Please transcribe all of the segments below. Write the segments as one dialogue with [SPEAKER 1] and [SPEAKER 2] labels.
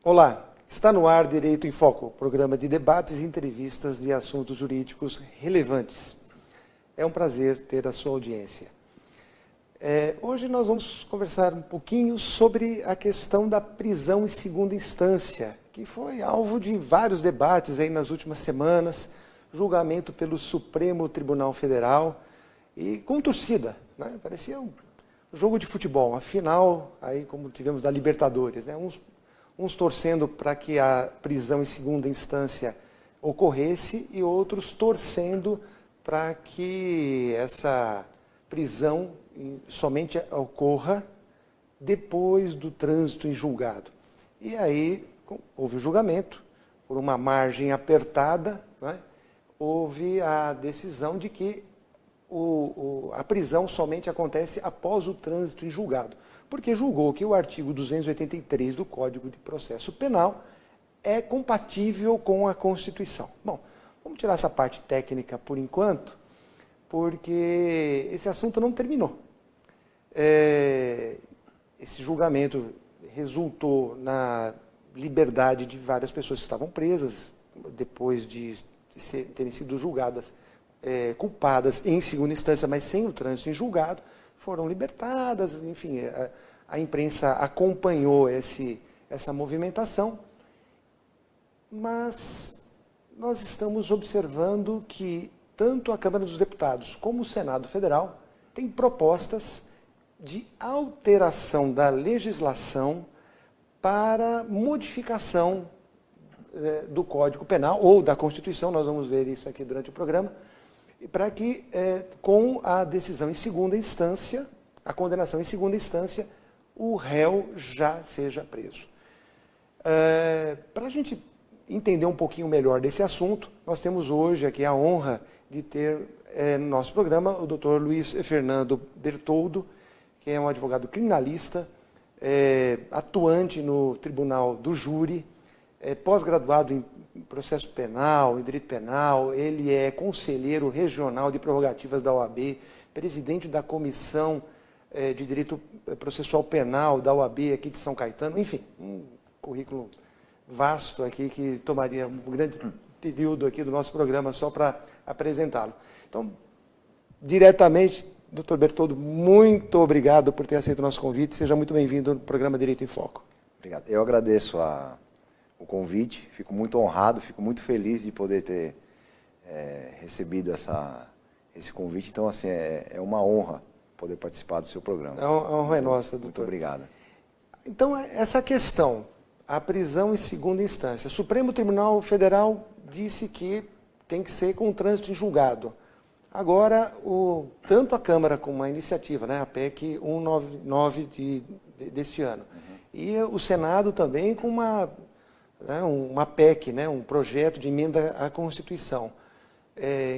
[SPEAKER 1] Olá, está no ar Direito em Foco, programa de debates e entrevistas de assuntos jurídicos relevantes. É um prazer ter a sua audiência. Hoje nós vamos conversar um pouquinho sobre a questão da prisão em segunda instância, que foi alvo de vários debates aí nas últimas semanas, julgamento pelo Supremo Tribunal Federal e com torcida, né? Parecia um jogo de futebol, uma final, aí como tivemos da Libertadores, né? Uns torcendo para que a prisão em segunda instância ocorresse e outros torcendo para que essa prisão somente ocorra depois do trânsito em julgado. E aí houve o julgamento, por uma margem apertada, né? Houve a decisão de que a prisão somente acontece após o trânsito em julgado, porque julgou que o artigo 283 do Código de Processo Penal é compatível com a Constituição. Bom, vamos tirar essa parte técnica por enquanto, porque esse assunto não terminou. Esse julgamento resultou na liberdade de várias pessoas que estavam presas, depois de terem sido julgadas culpadas em segunda instância, mas sem o trânsito em julgado, foram libertadas, enfim, a imprensa acompanhou essa movimentação, mas nós estamos observando que tanto a Câmara dos Deputados como o Senado Federal têm propostas de alteração da legislação para modificação do Código Penal ou da Constituição, nós vamos ver isso aqui durante o programa, para que, com a decisão em segunda instância, a condenação em segunda instância, o réu já seja preso. Para a gente entender um pouquinho melhor desse assunto, nós temos hoje aqui a honra de ter no nosso programa o Dr. Luiz Fernando Bertoldo, que é um advogado criminalista, atuante no Tribunal do Júri, pós-graduado em processo penal, em direito penal, ele é conselheiro regional de prerrogativas da OAB, presidente da Comissão de Direito Processual Penal da OAB aqui de São Caetano, enfim, um currículo vasto aqui que tomaria um grande período aqui do nosso programa só para apresentá-lo. Então, diretamente, Dr. Bertoldo, muito obrigado por ter aceito o nosso convite, seja muito bem-vindo ao programa Direito em Foco.
[SPEAKER 2] Obrigado. Eu agradeço o convite, fico muito honrado, fico muito feliz de poder ter recebido esse convite. Então, assim, é uma honra poder participar do seu programa.
[SPEAKER 1] A honra é nossa, doutor.
[SPEAKER 2] Muito obrigado.
[SPEAKER 1] Então, essa questão, a prisão em segunda instância. O Supremo Tribunal Federal disse que tem que ser com trânsito em julgado. Agora, tanto a Câmara como a iniciativa, né, a PEC 199 deste ano, e o Senado também com uma PEC, né, um projeto de emenda à Constituição.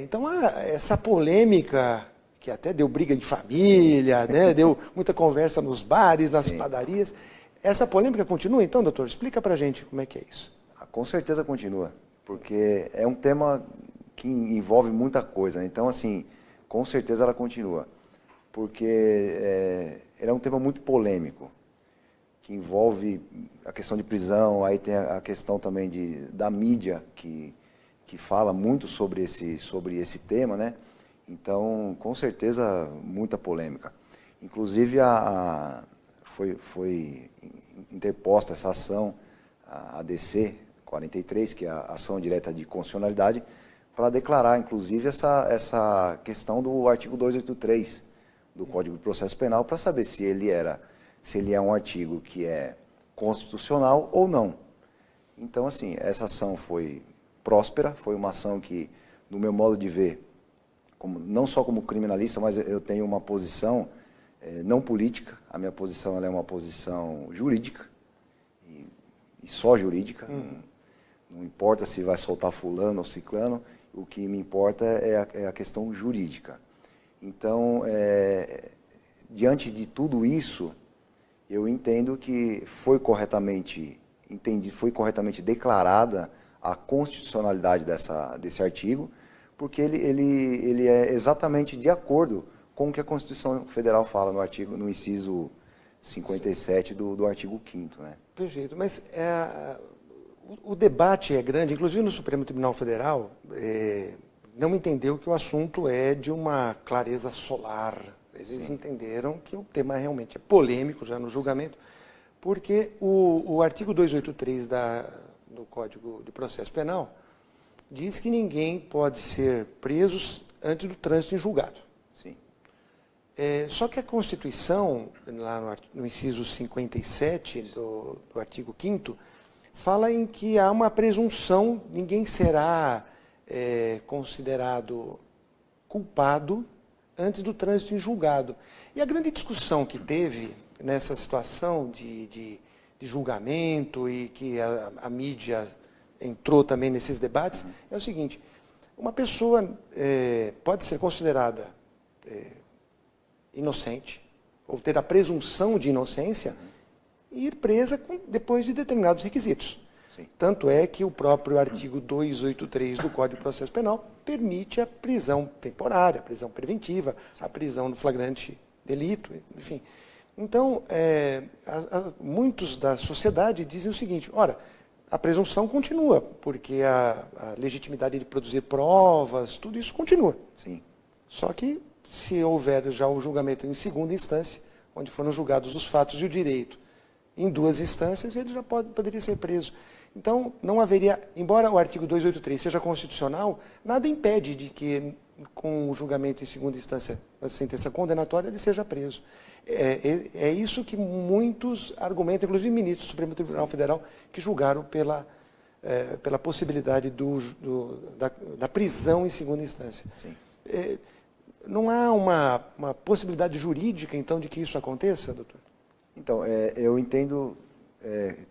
[SPEAKER 1] Então, essa polêmica, que até deu briga de família, né, deu muita conversa nos bares, nas padarias, essa polêmica continua então, doutor? Explica pra gente como é que é isso.
[SPEAKER 2] Com certeza continua, porque é um tema que envolve muita coisa. Então, assim, com certeza ela continua, porque ele é um tema muito polêmico, que envolve a questão de prisão, aí tem a questão também da mídia, que fala muito sobre esse tema, né? Então, com certeza, muita polêmica. Inclusive, foi interposta essa ação, a ADC 43, que é a Ação Direta de Constitucionalidade, para declarar, inclusive, essa questão do artigo 283 do Código de Processo Penal, para saber se ele é um artigo que é constitucional ou não. Então, assim, essa ação foi próspera, foi uma ação que, no meu modo de ver, não só como criminalista, mas eu tenho uma posição não política, a minha posição ela é uma posição jurídica, e só jurídica, não importa se vai soltar fulano ou ciclano, o que me importa é a questão jurídica. Então, diante de tudo isso, eu entendo que foi corretamente declarada a constitucionalidade desse artigo, porque ele é exatamente de acordo com o que a Constituição Federal fala no inciso 57 do artigo 5º, né?
[SPEAKER 1] Perfeito, mas o debate é grande, inclusive no Supremo Tribunal Federal, não entendeu que o assunto é de uma clareza solar. Eles entenderam que o tema realmente é polêmico já no julgamento, porque o artigo 283 do Código de Processo Penal diz que ninguém pode ser preso antes do trânsito em julgado.
[SPEAKER 2] Sim.
[SPEAKER 1] Só que a Constituição, lá no inciso 57 do artigo 5º, fala em que há uma presunção, ninguém será considerado culpado antes do trânsito em julgado. E a grande discussão que teve nessa situação de julgamento e que a mídia entrou também nesses debates, é o seguinte: uma pessoa pode ser considerada inocente, ou ter a presunção de inocência, e ir presa depois de determinados requisitos.
[SPEAKER 2] Sim.
[SPEAKER 1] Tanto é que o próprio artigo 283 do Código de Processo Penal permite a prisão temporária, a prisão preventiva, a prisão no flagrante delito, enfim. Então, muitos da sociedade dizem o seguinte: ora, a presunção continua, porque a legitimidade de produzir provas, tudo isso continua.
[SPEAKER 2] Sim.
[SPEAKER 1] Só que, se houver já o julgamento em segunda instância, onde foram julgados os fatos e o direito, em duas instâncias, ele já poderia ser preso. Então, não haveria, embora o artigo 283 seja constitucional, nada impede de que, com o julgamento em segunda instância, a sentença condenatória, ele seja preso. É isso que muitos argumentam, inclusive ministros do Supremo Tribunal Federal, que julgaram pela possibilidade da prisão em segunda instância.
[SPEAKER 2] Sim.
[SPEAKER 1] Não há uma possibilidade jurídica, então, de que isso aconteça, doutor?
[SPEAKER 2] Então, eu entendo,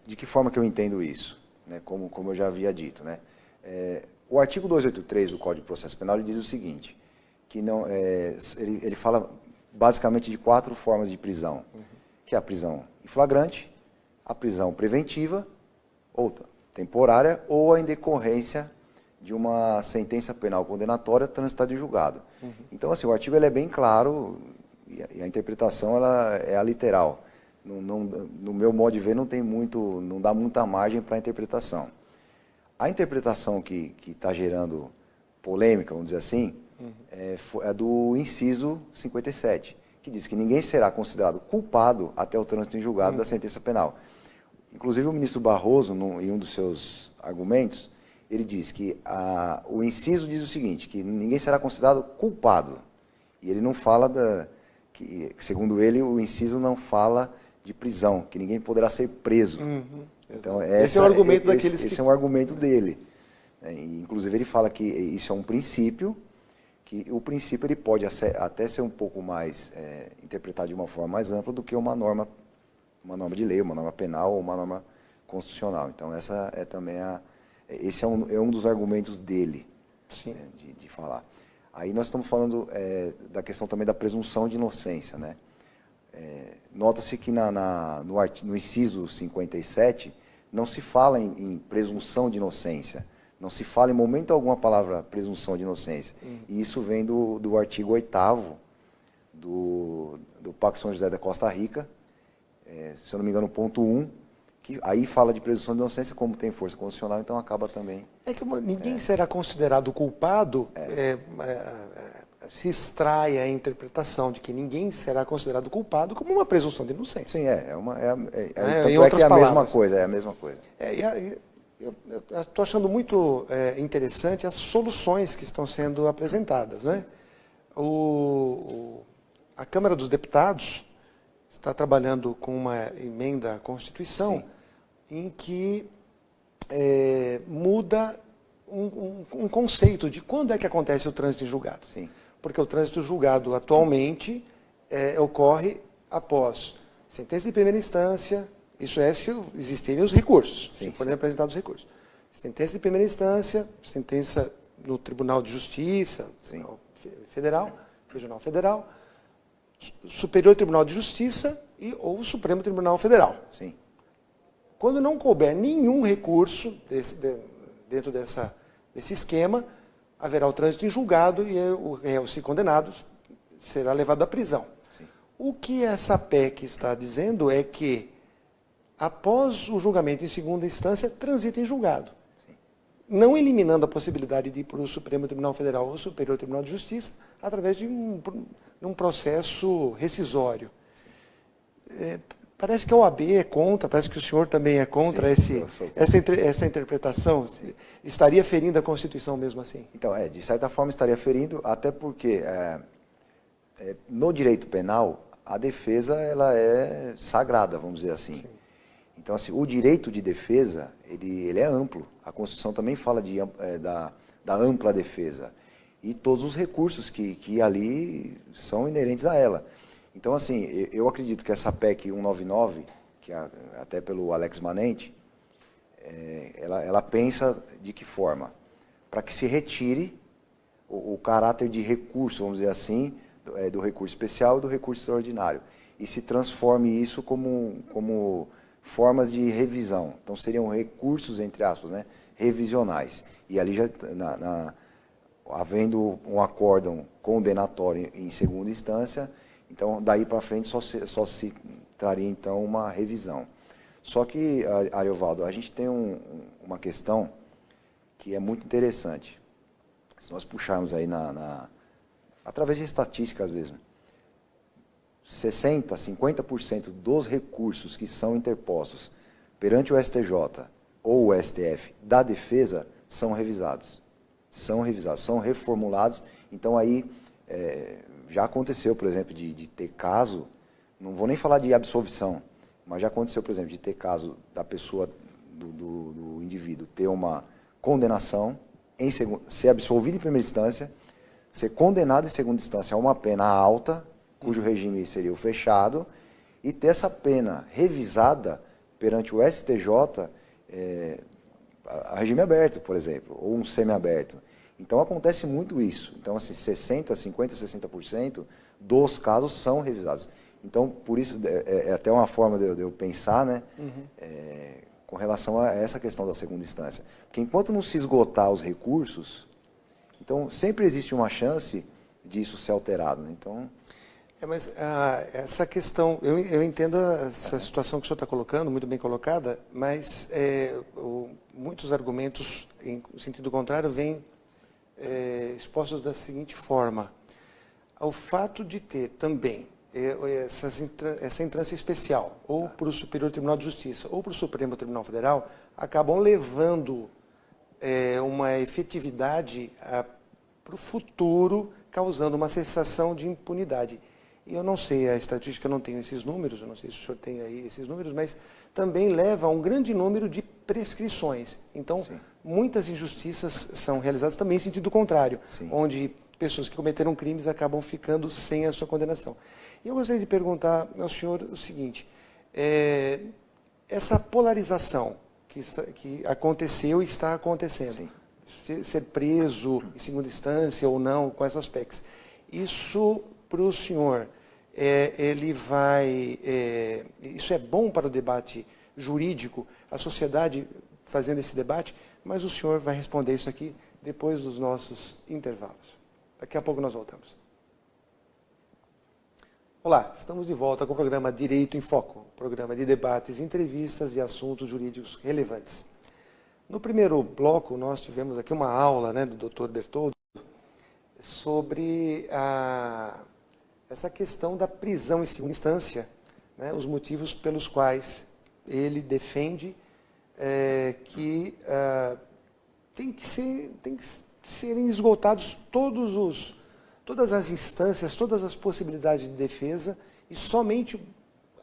[SPEAKER 2] de que forma que eu entendo isso, né, como eu já havia dito, né? O artigo 283 do Código de Processo Penal ele diz o seguinte, que não, ele fala basicamente de 4 formas de prisão, que é a prisão em flagrante, a prisão preventiva, ou temporária, ou a decorrência de uma sentença penal condenatória transitada em julgado. Então, assim, o artigo ele é bem claro e a interpretação ela é a literal. No meu modo de ver, não dá muita margem para a interpretação. A interpretação que está gerando polêmica, vamos dizer assim, é do inciso 57, que diz que ninguém será considerado culpado até o trânsito em julgado da sentença penal. Inclusive, o ministro Barroso, em um dos seus argumentos, ele diz que o inciso diz o seguinte, que ninguém será considerado culpado. E ele não fala segundo ele, o inciso não fala de prisão, que ninguém poderá ser preso. Então,
[SPEAKER 1] esse é o argumento daqueles
[SPEAKER 2] esse é um argumento dele. Inclusive, ele fala que isso é um princípio, que o princípio ele pode até ser um pouco mais interpretado de uma forma mais ampla do que uma norma de lei, uma norma penal ou uma norma constitucional. Então, essa é também esse é um dos argumentos dele, de falar. Aí nós estamos falando da questão também da presunção de inocência, né? Nota-se que no inciso 57 não se fala em presunção de inocência, não se fala em momento algum a palavra presunção de inocência. E isso vem do artigo 8º do Pacto São José da Costa Rica, se eu não me engano, ponto 1, que aí fala de presunção de inocência, como tem força constitucional, então acaba também...
[SPEAKER 1] É que ninguém será considerado culpado, se extrai a interpretação de que ninguém será considerado culpado como uma presunção de inocência.
[SPEAKER 2] Sim,
[SPEAKER 1] em outras
[SPEAKER 2] a
[SPEAKER 1] palavras.
[SPEAKER 2] mesma coisa, é a mesma coisa.
[SPEAKER 1] Eu estou achando muito interessante as soluções que estão sendo apresentadas, né? A Câmara dos Deputados está trabalhando com uma emenda à Constituição em que muda um conceito de quando é que acontece o trânsito em julgado.
[SPEAKER 2] Sim.
[SPEAKER 1] Porque o trânsito julgado atualmente ocorre após sentença de primeira instância, isso é se existirem os recursos, se forem apresentados os recursos. Sentença de primeira instância, sentença no Tribunal de Justiça, Federal, Regional Federal, Superior Tribunal de Justiça ou Supremo Tribunal Federal.
[SPEAKER 2] Sim.
[SPEAKER 1] Quando não couber nenhum recurso dentro desse esquema, haverá o trânsito em julgado e o réu, se condenado, será levado à prisão.
[SPEAKER 2] Sim.
[SPEAKER 1] O que essa PEC está dizendo é que, após o julgamento em segunda instância, transita em julgado. Sim. Não eliminando a possibilidade de ir para o Supremo Tribunal Federal ou Superior Tribunal de Justiça através de um processo rescisório. Parece que a OAB é contra, parece que o senhor também é contra. Sim, essa interpretação. Estaria ferindo a Constituição mesmo assim?
[SPEAKER 2] Então, de certa forma estaria ferindo, até porque no direito penal a defesa ela é sagrada, vamos dizer assim. Sim. Então, assim, o direito de defesa ele é amplo. A Constituição também fala da ampla defesa. E todos os recursos que ali são inerentes a ela. Então, assim, eu acredito que essa PEC 199, que até pelo Alex Manente, ela pensa de que forma? Para que se retire o caráter de recurso, vamos dizer assim, do recurso especial e do recurso extraordinário, e se transforme isso como formas de revisão. Então, seriam recursos, entre aspas, né, revisionais. E ali, já havendo um acórdão condenatório em segunda instância, então, daí para frente, só se traria, então, uma revisão. Só que, Ariovaldo, a gente tem uma questão que é muito interessante. Se nós puxarmos aí através de estatísticas mesmo, 60%, 50% dos recursos que são interpostos perante o STJ ou o STF da defesa são revisados. São reformulados. Então, aí, já aconteceu, por exemplo, de ter caso, não vou nem falar de absolvição, mas já aconteceu, por exemplo, de ter caso da pessoa, do indivíduo, ter uma condenação, ser absolvido em primeira instância, ser condenado em segunda instância a uma pena alta, cujo regime seria o fechado, e ter essa pena revisada perante o STJ, a regime aberto, por exemplo, ou um semiaberto. Então, acontece muito isso. Então, assim, 60%, 50%, 60% dos casos são revisados. Então, por isso, é até uma forma de eu pensar, né, com relação a essa questão da segunda instância. Porque enquanto não se esgotar os recursos, então, sempre existe uma chance disso ser alterado, né? Então...
[SPEAKER 1] mas essa questão, eu entendo essa situação que o senhor está colocando, muito bem colocada, mas muitos argumentos em sentido contrário vêm expostos da seguinte forma. O fato de ter também essa entrância especial, ou para o Superior Tribunal de Justiça, ou para o Supremo Tribunal Federal, acabam levando uma efetividade para o futuro, causando uma sensação de impunidade. E eu não sei, a estatística, eu não tenho esses números, eu não sei se o senhor tem aí esses números, mas também leva a um grande número de prescrições. Então, sim, muitas injustiças são realizadas também em sentido contrário, sim, onde pessoas que cometeram crimes acabam ficando sem a sua condenação. E eu gostaria de perguntar ao senhor o seguinte, essa polarização que aconteceu e está acontecendo, sim, ser preso em segunda instância ou não com essas PECs, isso para o senhor, isso é bom para o debate jurídico, a sociedade fazendo esse debate, mas o senhor vai responder isso aqui depois dos nossos intervalos. Daqui a pouco nós voltamos. Olá, estamos de volta com o programa Direito em Foco, programa de debates, entrevistas e assuntos jurídicos relevantes. No primeiro bloco, nós tivemos aqui uma aula, né, do Dr. Bertoldo sobre essa questão da prisão em segunda instância, né, os motivos pelos quais ele defende que tem que serem esgotados todas as instâncias, todas as possibilidades de defesa, e somente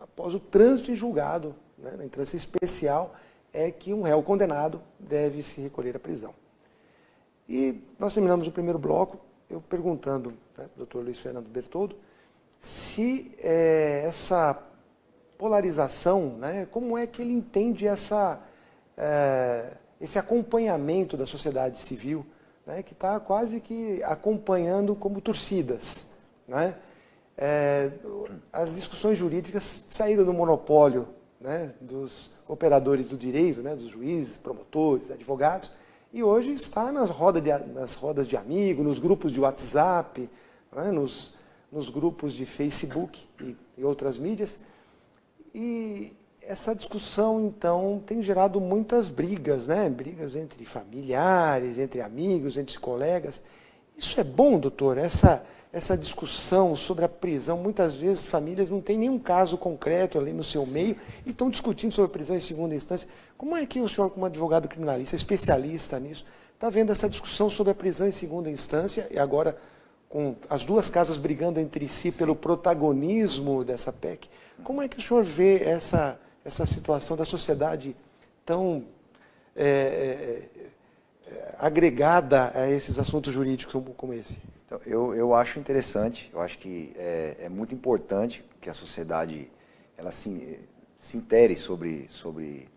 [SPEAKER 1] após o trânsito em julgado, né, na instância especial, é que um réu condenado deve se recolher à prisão. E nós terminamos o primeiro bloco, eu perguntando, né, para o Dr. Luiz Fernando Bertoldo, se essa polarização, né, como é que ele entende esse acompanhamento da sociedade civil, né, que está quase que acompanhando como torcidas, né? As discussões jurídicas saíram do monopólio, né, dos operadores do direito, né, dos juízes, promotores, advogados, e hoje está nas rodas de amigos, nos grupos de WhatsApp, né, nos nos grupos de Facebook e outras mídias. E essa discussão, então, tem gerado muitas brigas, né? Brigas entre familiares, entre amigos, entre colegas. Isso é bom, doutor? Essa discussão sobre a prisão, muitas vezes famílias não têm nenhum caso concreto ali no seu meio e estão discutindo sobre a prisão em segunda instância. Como é que o senhor, como advogado criminalista, especialista nisso, está vendo essa discussão sobre a prisão em segunda instância e agora com as duas casas brigando entre si pelo protagonismo dessa PEC? Como é que o senhor vê essa situação da sociedade tão agregada a esses assuntos jurídicos como esse?
[SPEAKER 2] Então, eu acho interessante, eu acho que é muito importante que a sociedade ela se intere sobre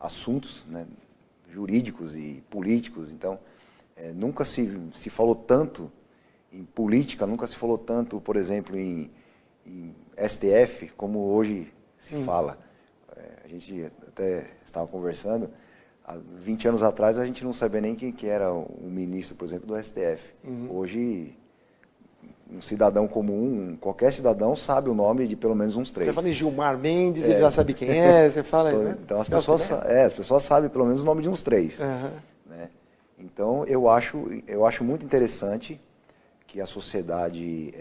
[SPEAKER 2] assuntos, né, jurídicos e políticos. Então, nunca se falou tanto em política, nunca se falou tanto, por exemplo, em STF, como hoje se fala. A gente até estava conversando, há 20 anos atrás a gente não sabia nem quem que era um ministro, por exemplo, do STF. Hoje, um cidadão comum, qualquer cidadão sabe o nome de pelo menos uns 3.
[SPEAKER 1] Você fala em Gilmar Mendes, ele já sabe quem é, você fala...
[SPEAKER 2] Então,
[SPEAKER 1] né?
[SPEAKER 2] Então as pessoas sabem pelo menos o nome de uns 3. Né? Então eu acho muito interessante que a sociedade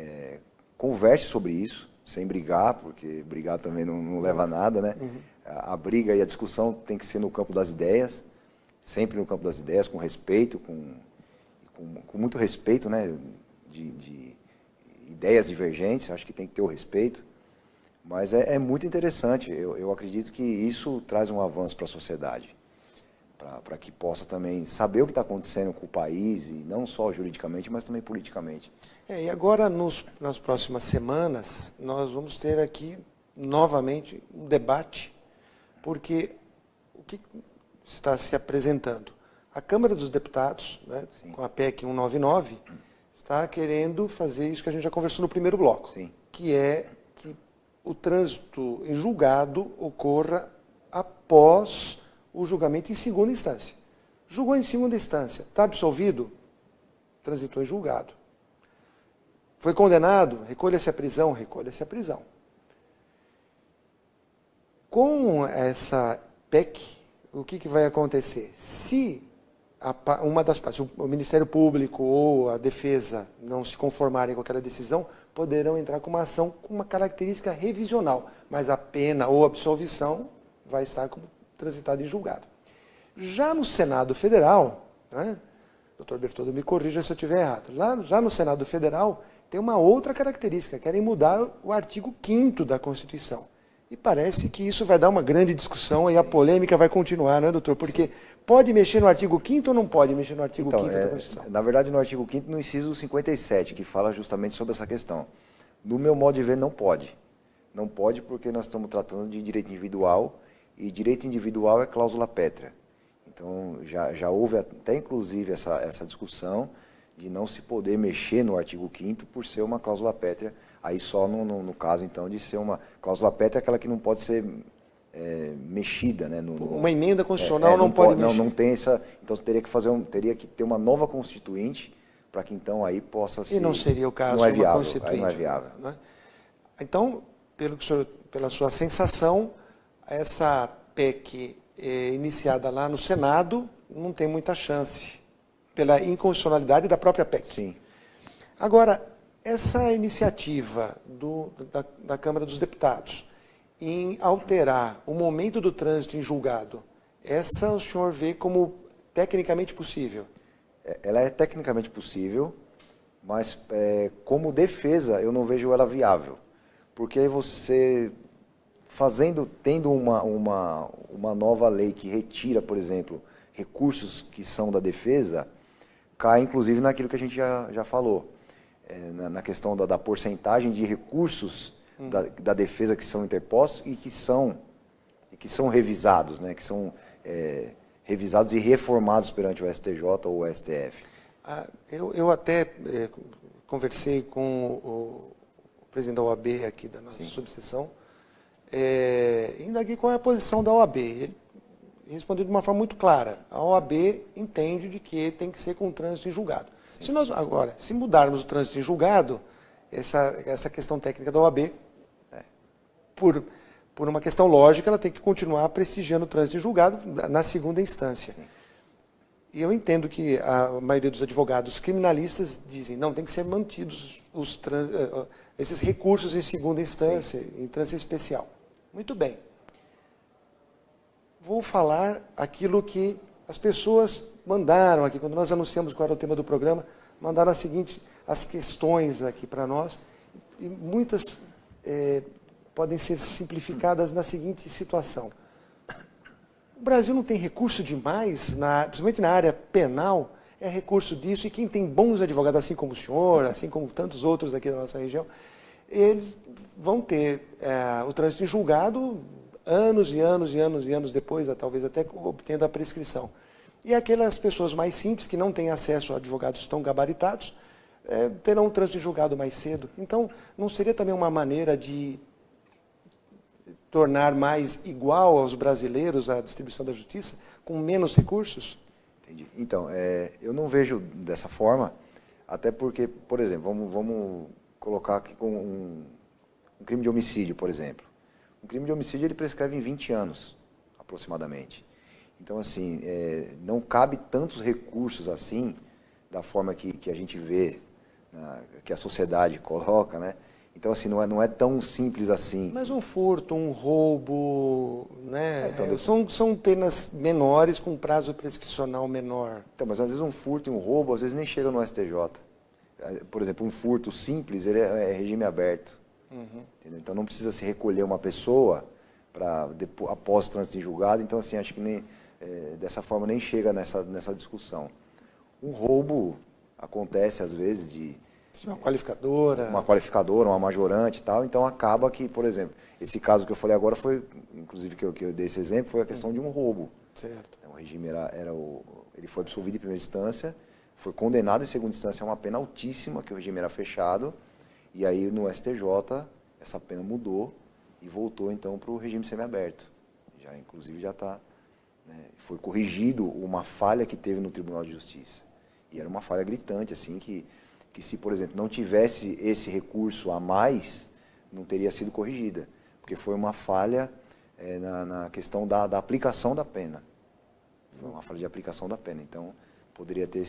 [SPEAKER 2] converse sobre isso, sem brigar, porque brigar também não leva a nada, né? A briga e a discussão tem que ser no campo das ideias, sempre no campo das ideias, com respeito, com muito respeito, né? De ideias divergentes, acho que tem que ter o respeito, mas é muito interessante, eu acredito que isso traz um avanço para a sociedade, para que possa também saber o que está acontecendo com o país, e não só juridicamente, mas também politicamente.
[SPEAKER 1] E agora, nas próximas semanas, nós vamos ter aqui, novamente, um debate, porque o que está se apresentando? A Câmara dos Deputados, né, com a PEC 199, está querendo fazer isso que a gente já conversou no primeiro bloco, que é que o trânsito em julgado ocorra após o julgamento em segunda instância. Julgou em segunda instância, está absolvido, transitou em julgado. Foi condenado, recolha-se a prisão, recolha-se a prisão. Com essa PEC, o que vai acontecer? Se uma das partes, o Ministério Público ou a Defesa, não se conformarem com aquela decisão, poderão entrar com uma ação com uma característica revisional, mas a pena ou absolvição vai estar como transitada em julgado. Já no Senado Federal, né, doutor Bertoldo me corrija se eu estiver errado, já no Senado Federal tem uma outra característica, querem mudar o artigo 5º da Constituição. E parece que isso vai dar uma grande discussão e a polêmica vai continuar, né, doutor? Porque pode mexer no artigo 5º ou não pode mexer no artigo 5º da Constituição?
[SPEAKER 2] Na verdade, no artigo 5º, no inciso 57, que fala justamente sobre essa questão. No meu modo de ver, não pode. Não pode porque nós estamos tratando de direito individual, e direito individual é cláusula pétrea. Então, já houve até, inclusive, essa discussão de não se poder mexer no artigo 5º por ser uma cláusula pétrea, aí só no caso, então, de ser uma cláusula pétrea, aquela que não pode ser mexida, né?
[SPEAKER 1] Uma emenda constitucional não pode mexer.
[SPEAKER 2] Não tem essa, então teria que ter uma nova constituinte para que então aí possa ser...
[SPEAKER 1] E não seria o caso
[SPEAKER 2] de
[SPEAKER 1] uma constituinte.
[SPEAKER 2] Aí não é viável.
[SPEAKER 1] Né? Então, pela sua sensação, essa PEC iniciada lá no Senado não tem muita chance, pela inconstitucionalidade da própria PEC.
[SPEAKER 2] Sim.
[SPEAKER 1] Agora, essa iniciativa da Câmara dos Deputados em alterar o momento do trânsito em julgado, essa o senhor vê como tecnicamente possível?
[SPEAKER 2] Ela é tecnicamente possível, mas como defesa eu não vejo ela viável. Porque aí você, tendo uma nova lei que retira, por exemplo, recursos que são da defesa, cai inclusive naquilo que a gente já falou, na questão da porcentagem de recursos da defesa que são interpostos e que são revisados, né, que são revisados e reformados perante o STJ ou o STF.
[SPEAKER 1] Eu até conversei com o presidente da OAB aqui da nossa subseção, indaguei qual é a posição da OAB. Ele respondeu de uma forma muito clara. A OAB entende de que tem que ser com trânsito em julgado. Se mudarmos o trânsito em julgado, essa questão técnica da OAB, por uma questão lógica, ela tem que continuar prestigiando o trânsito em julgado na segunda instância. Sim. E eu entendo que a maioria dos advogados criminalistas dizem, não, tem que ser mantidos esses recursos em segunda instância, sim, em instância especial. Muito bem. Vou falar aquilo que as pessoas mandaram aqui, quando nós anunciamos qual era o tema do programa, mandaram as questões aqui para nós, e muitas podem ser simplificadas na seguinte situação. O Brasil não tem recurso demais, principalmente na área penal, é recurso disso, e quem tem bons advogados, assim como o senhor, assim como tantos outros aqui da nossa região, eles vão ter o trânsito em julgado anos e anos e anos e anos depois, talvez até obtendo a prescrição. E aquelas pessoas mais simples, que não têm acesso a advogados tão gabaritados, terão um trânsito em julgado mais cedo. Então, não seria também uma maneira de tornar mais igual aos brasileiros a distribuição da justiça, com menos recursos?
[SPEAKER 2] Entendi. Então, eu não vejo dessa forma, até porque, por exemplo, vamos colocar aqui com um crime de homicídio, por exemplo. Um crime de homicídio ele prescreve em 20 anos, aproximadamente. Então, assim, não cabe tantos recursos assim, da forma que a gente vê, que a sociedade coloca, né? Então, assim, não é tão simples assim.
[SPEAKER 1] Mas um furto, um roubo, né? Então, são penas menores com prazo prescricional menor.
[SPEAKER 2] Então, mas às vezes um furto e um roubo, às vezes nem chega no STJ. Por exemplo, um furto simples, ele é regime aberto. Uhum. Então, não precisa se recolher uma pessoa após o trânsito em julgado. Então, assim, acho que dessa forma nem chega nessa discussão. Um roubo acontece, às vezes, de...
[SPEAKER 1] Uma qualificadora.
[SPEAKER 2] Uma qualificadora, uma majorante e tal. Então, acaba que, por exemplo, esse caso que eu falei agora foi, inclusive, que eu dei esse exemplo, foi a questão de um roubo.
[SPEAKER 1] Certo.
[SPEAKER 2] Então, o regime ele foi absolvido em primeira instância, foi condenado em segunda instância a uma pena altíssima, que o regime era fechado, e aí no STJ essa pena mudou e voltou, então, para o regime semiaberto. Inclusive, já está... Né, foi corrigido uma falha que teve no Tribunal de Justiça. E era uma falha gritante, assim, que se, por exemplo, não tivesse esse recurso a mais, não teria sido corrigida, porque foi uma falha na questão da aplicação da pena. Foi uma falha de aplicação da pena. Então, poderia ter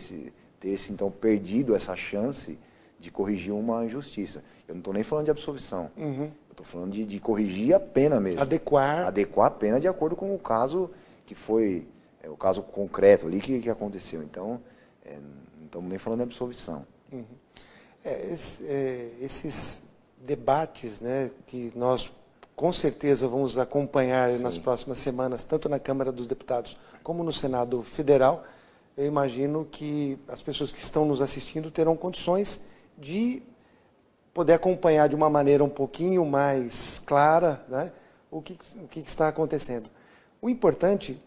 [SPEAKER 2] então, perdido essa chance de corrigir uma injustiça. Eu não estou nem falando de absolvição. Uhum. Eu estou falando de corrigir a pena mesmo.
[SPEAKER 1] Adequar
[SPEAKER 2] a pena de acordo com o caso que foi, o caso concreto ali que aconteceu. Então, não estamos nem falando de absolvição.
[SPEAKER 1] Uhum. Esses debates, né, que nós com certeza vamos acompanhar nas próximas semanas, tanto na Câmara dos Deputados como no Senado Federal, eu imagino que as pessoas que estão nos assistindo terão condições de poder acompanhar de uma maneira um pouquinho mais clara, né, o que está acontecendo. O importante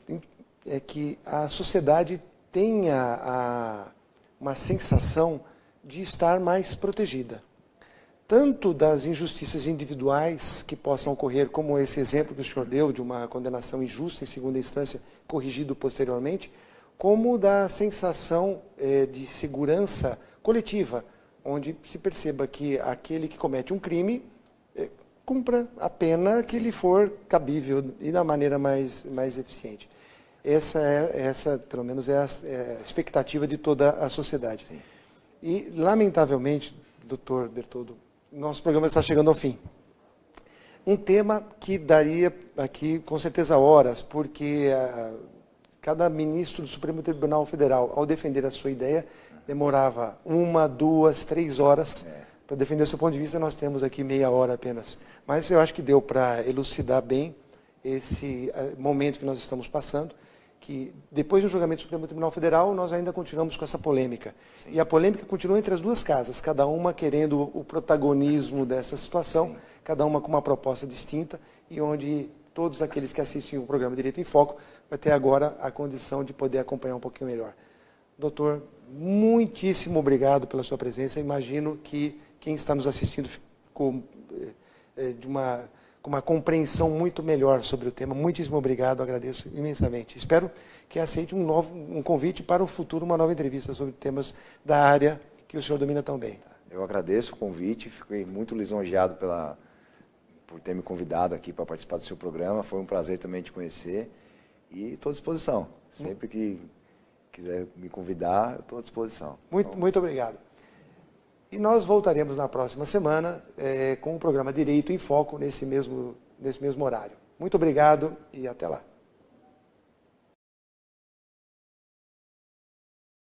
[SPEAKER 1] é que a sociedade tenha uma sensação de estar mais protegida. Tanto das injustiças individuais que possam ocorrer, como esse exemplo que o senhor deu, de uma condenação injusta em segunda instância, corrigido posteriormente, como da sensação de segurança coletiva, onde se perceba que aquele que comete um crime cumpra a pena que lhe for cabível e da maneira mais eficiente. Essa, pelo menos, é a expectativa de toda a sociedade. Sim. E, lamentavelmente, doutor Bertoldo, nosso programa está chegando ao fim. Um tema que daria aqui, com certeza, horas, porque cada ministro do Supremo Tribunal Federal, ao defender a sua ideia, demorava 1, 2, 3 horas para defender o seu ponto de vista. Nós temos aqui meia hora apenas. Mas eu acho que deu para elucidar bem esse momento que nós estamos passando, que depois do julgamento do Supremo Tribunal Federal, nós ainda continuamos com essa polêmica. Sim. E a polêmica continua entre as duas casas, cada uma querendo o protagonismo dessa situação, sim, cada uma com uma proposta distinta, e onde todos aqueles que assistem o programa Direito em Foco vai ter agora a condição de poder acompanhar um pouquinho melhor. Doutor, muitíssimo obrigado pela sua presença. Imagino que quem está nos assistindo com uma compreensão muito melhor sobre o tema. Muitíssimo obrigado, agradeço imensamente. Espero que aceite um convite para o futuro, uma nova entrevista sobre temas da área que o senhor domina tão bem.
[SPEAKER 2] Eu agradeço o convite, fiquei muito lisonjeado por ter me convidado aqui para participar do seu programa. Foi um prazer também te conhecer e estou à disposição. Sempre que quiser me convidar, eu estou à disposição.
[SPEAKER 1] Muito obrigado. E nós voltaremos na próxima semana com o programa Direito em Foco nesse mesmo horário. Muito obrigado e até lá.